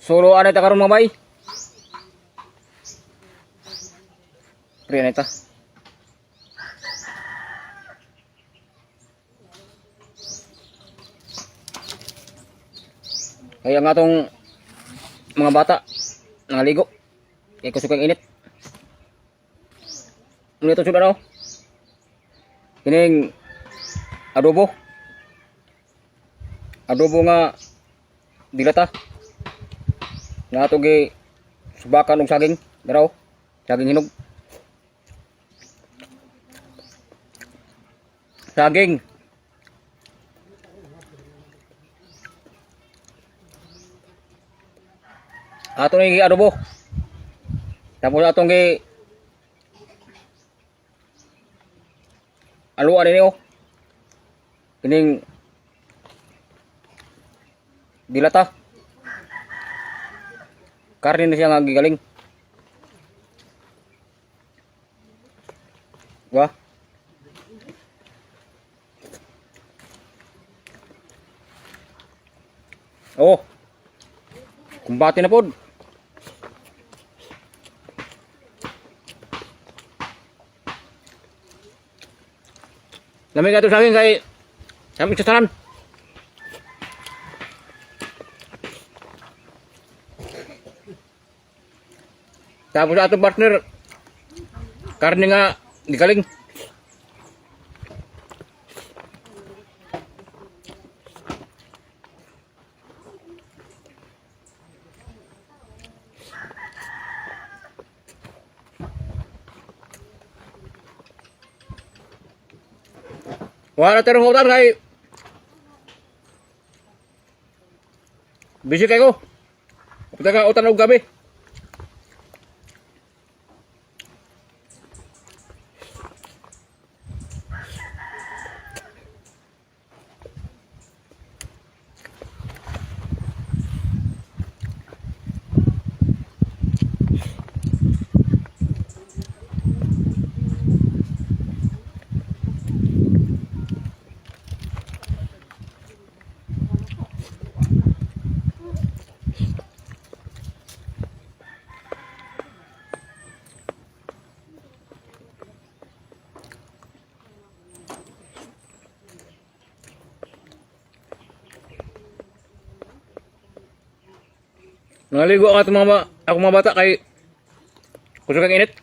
Solo anay ta karon mga bay. Pre anay ta. Kaya nga tong mga bata nangaligo. Kaya kusukang init. Ano ito sudah no? Kining adobo. Adobo nga dilata. Nga ito gi subakan og saging. Daraw. Saging hinog. Saging. Ato ni adobo. Tapos atong gi aluan ini oh. Kining dilata. Karne na siya nga gigaling. Wah. Oh. Kumbati na pod. Lamig ato sa akin kay aming sasaran. Tapos ato partner karne nga gigaling. Wala terong utan kay busy kayo. Pagka ka utan og gabi. Nangaligo ang atong mga bata kay kusog ang init.